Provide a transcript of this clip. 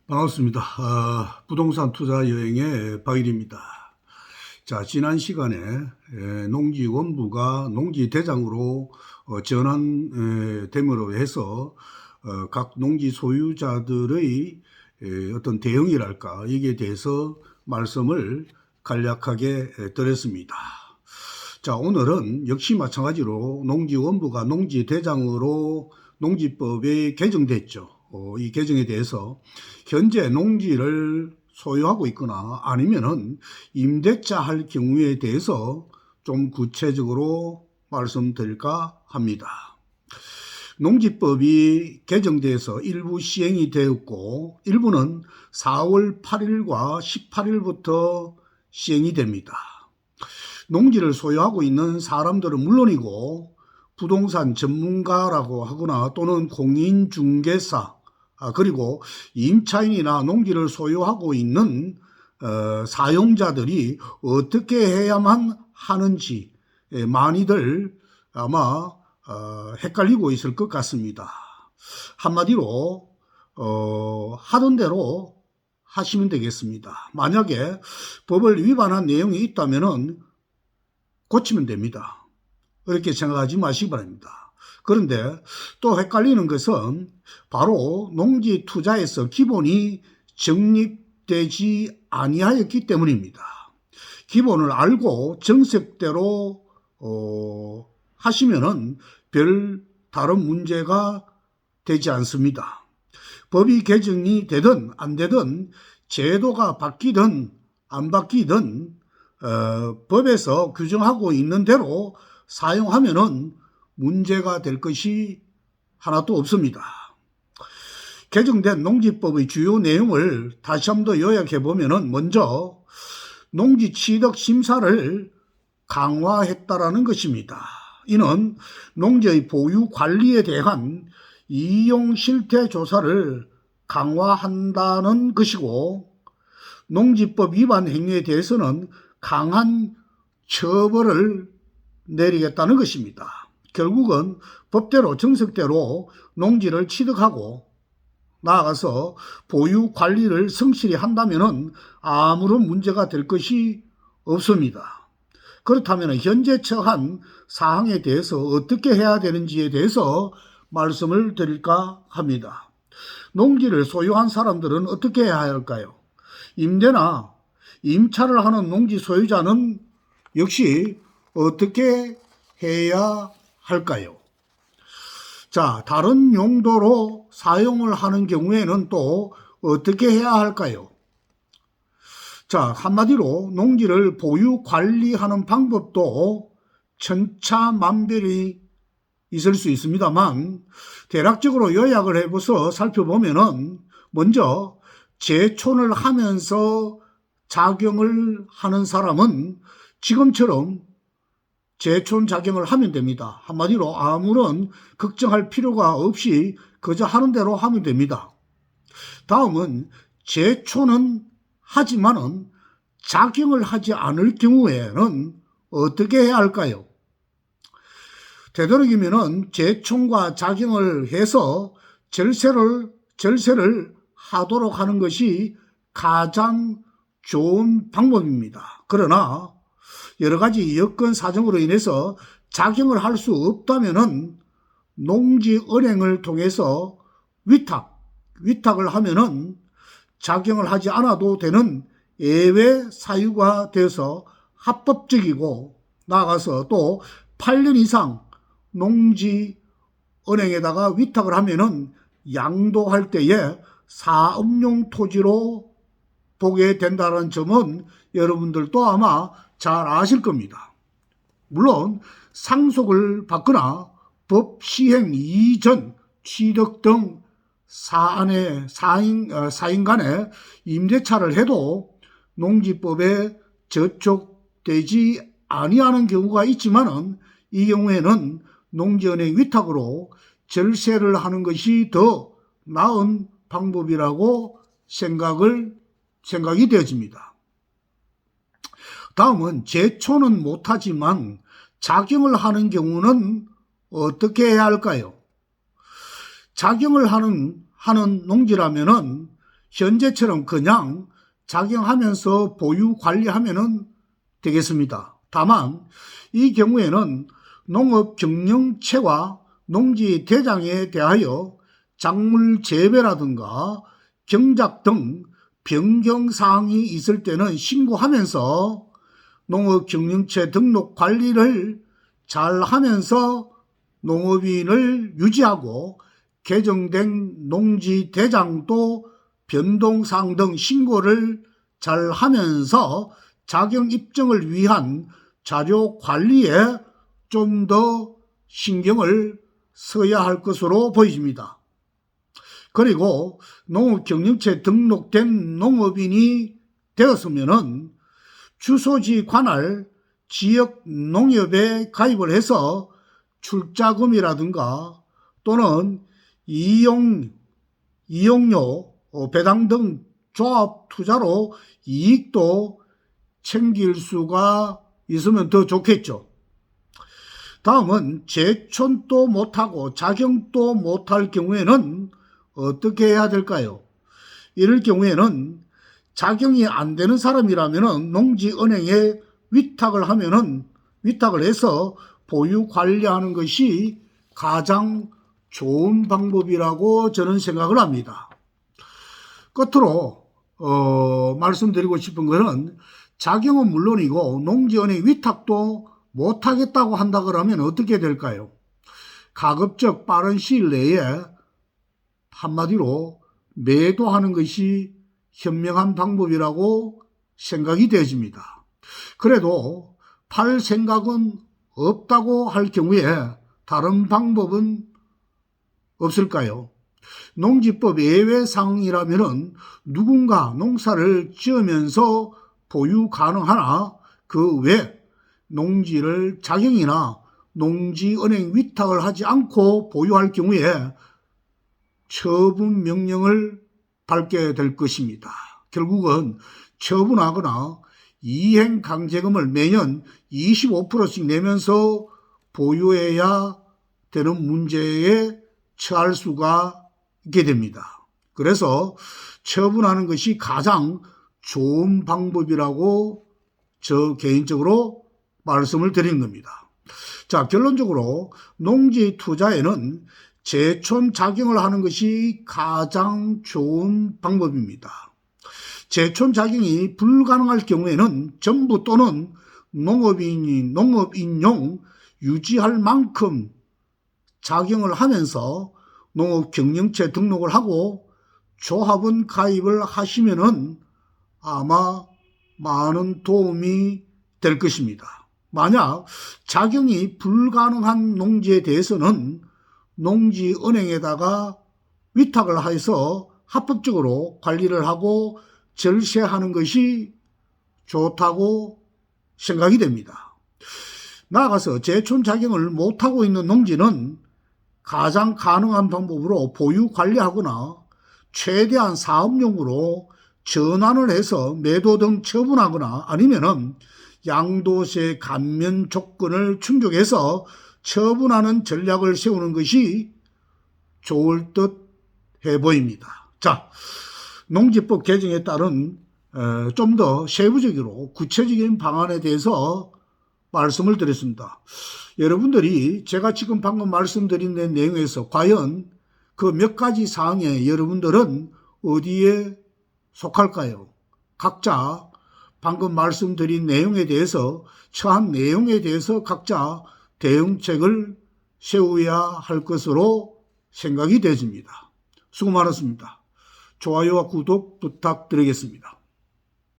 반갑습니다. 부동산 투자 여행의 박일입니다. 자, 지난 시간에 농지원부가 농지대장으로 전환됨으로 해서 각 농지 소유자들의 어떤 대응이랄까 여기에 대해서 말씀을 간략하게 드렸습니다. 자, 오늘은 역시 마찬가지로 농지원부가 농지대장으로 농지법이 개정됐죠. 이 개정에 대해서 현재 농지를 소유하고 있거나 아니면은 임대차 할 경우에 대해서 좀 구체적으로 말씀드릴까 합니다. 농지법이 개정돼서 일부 시행이 되었고 일부는 4월 8일과 18일부터 시행이 됩니다. 농지를 소유하고 있는 사람들은 물론이고 부동산 전문가라고 하거나 또는 공인중개사 그리고 임차인이나 농지를 소유하고 있는 사용자들이 어떻게 해야만 하는지 많이들 아마 헷갈리고 있을 것 같습니다. 한마디로 하던 대로 하시면 되겠습니다. 만약에 법을 위반한 내용이 있다면 고치면 됩니다. 그렇게 생각하지 마시기 바랍니다. 그런데 또 헷갈리는 것은 바로 농지 투자에서 기본이 정립되지 아니하였기 때문입니다. 기본을 알고 정석대로 하시면은 별 다른 문제가 되지 않습니다. 법이 개정이 되든 안 되든 제도가 바뀌든 안 바뀌든 법에서 규정하고 있는 대로 사용하면은 문제가 될 것이 하나도 없습니다. 개정된 농지법의 주요 내용을 다시 한 번 더 요약해 보면은 먼저 농지 취득 심사를 강화했다라는 것입니다. 이는 농지의 보유 관리에 대한 이용 실태 조사를 강화한다는 것이고 농지법 위반 행위에 대해서는 강한 처벌을 내리겠다는 것입니다. 결국은 법대로 정석대로 농지를 취득하고 나아가서 보유 관리를 성실히 한다면 아무런 문제가 될 것이 없습니다. 그렇다면 현재 처한 사항에 대해서 어떻게 해야 되는지에 대해서 말씀을 드릴까 합니다. 농지를 소유한 사람들은 어떻게 해야 할까요? 임대나 임차를 하는 농지 소유자는 역시 어떻게 해야 할까요? 자, 다른 용도로 사용을 하는 경우에는 또 어떻게 해야 할까요? 자, 한마디로 농지를 보유 관리하는 방법도 천차만별이 있을 수 있습니다만 대략적으로 요약을 해서 살펴보면은 먼저 제촌을 하면서 작용을 하는 사람은 지금처럼 제촌 작용을 하면 됩니다. 한마디로 아무런 걱정할 필요가 없이 그저 하는 대로 하면 됩니다. 다음은 제촌은 하지만은 작용을 하지 않을 경우에는 어떻게 해야 할까요? 되도록이면은 제촌과 작용을 해서 절세를 하도록 하는 것이 가장 좋은 방법입니다. 그러나 여러 가지 여건 사정으로 인해서 작용을 할 수 없다면은 농지은행을 통해서 위탁을 하면은 작용을 하지 않아도 되는 예외 사유가 되어서 합법적이고 나아가서 또 8년 이상 농지은행에다가 위탁을 하면은 양도할 때에 사업용 토지로 보게 된다는 점은 여러분들도 아마 잘 아실 겁니다. 물론 상속을 받거나 법 시행 이전 취득 등 사인 간의 임대차를 해도 농지법에 저촉되지 아니하는 경우가 있지만은 이 경우에는 농지은행 위탁으로 절세를 하는 것이 더 나은 방법이라고 생각이 되어집니다. 다음은 제초는 못하지만 작용을 하는 경우는 어떻게 해야 할까요? 작용을 하는 농지라면은 현재처럼 그냥 작용하면서 보유 관리하면 되겠습니다. 다만 이 경우에는 농업경영체와 농지대장에 대하여 작물 재배라든가 경작 등 변경사항이 있을 때는 신고하면서 농업경영체 등록 관리를 잘 하면서 농업인을 유지하고 개정된 농지대장도 변동사항 등 신고를 잘 하면서 작용 입증을 위한 자료 관리에 좀 더 신경을 써야 할 것으로 보여집니다. 그리고 농업경영체 등록된 농업인이 되었으면은 주소지 관할 지역 농협에 가입을 해서 출자금이라든가 또는 이용료, 배당 등 조합 투자로 이익도 챙길 수가 있으면 더 좋겠죠. 다음은 제촌도 못하고 작용도 못할 경우에는 어떻게 해야 될까요? 이럴 경우에는 작용이 안 되는 사람이라면 농지은행에 위탁을 해서 보유 관리하는 것이 가장 좋은 방법이라고 저는 생각을 합니다. 끝으로 말씀드리고 싶은 것은 작용은 물론이고 농지은행 위탁도 못하겠다고 한다 그러면 어떻게 될까요? 가급적 빠른 시일 내에 한마디로 매도하는 것이 현명한 방법이라고 생각이 되어집니다. 그래도 팔 생각은 없다고 할 경우에 다른 방법은 없을까요? 농지법 예외상이라면 누군가 농사를 지으면서 보유 가능하나 그 외 농지를 작용이나 농지은행 위탁을 하지 않고 보유할 경우에 처분 명령을 받게 될 것입니다. 결국은 처분하거나 이행강제금을 매년 25%씩 내면서 보유해야 되는 문제에 처할 수가 있게 됩니다. 그래서 처분하는 것이 가장 좋은 방법이라고 저 개인적으로 말씀을 드린 겁니다. 자, 결론적으로 농지 투자에는 제촌 작용을 하는 것이 가장 좋은 방법입니다. 제촌 작용이 불가능할 경우에는 정부 또는 농업인용 유지할 만큼 작용을 하면서 농업경영체 등록을 하고 조합원 가입을 하시면은 아마 많은 도움이 될 것입니다. 만약 작용이 불가능한 농지에 대해서는 농지은행에다가 위탁을 해서 합법적으로 관리를 하고 절세하는 것이 좋다고 생각이 됩니다. 나아가서 제촌 작용을 못하고 있는 농지는 가장 가능한 방법으로 보유 관리하거나 최대한 사업용으로 전환을 해서 매도 등 처분하거나 아니면은 양도세 감면 조건을 충족해서 처분하는 전략을 세우는 것이 좋을 듯 해 보입니다. 자, 농지법 개정에 따른 좀 더 세부적으로 구체적인 방안에 대해서 말씀을 드렸습니다. 여러분들이 제가 지금 방금 말씀드린 내용에서 과연 그 몇 가지 사항에 여러분들은 어디에 속할까요? 각자 방금 말씀드린 내용에 대해서 처한 내용에 대해서 각자 대응책을 세워야 할 것으로 생각이 되집니다. 수고 많았습니다. 좋아요와 구독 부탁드리겠습니다.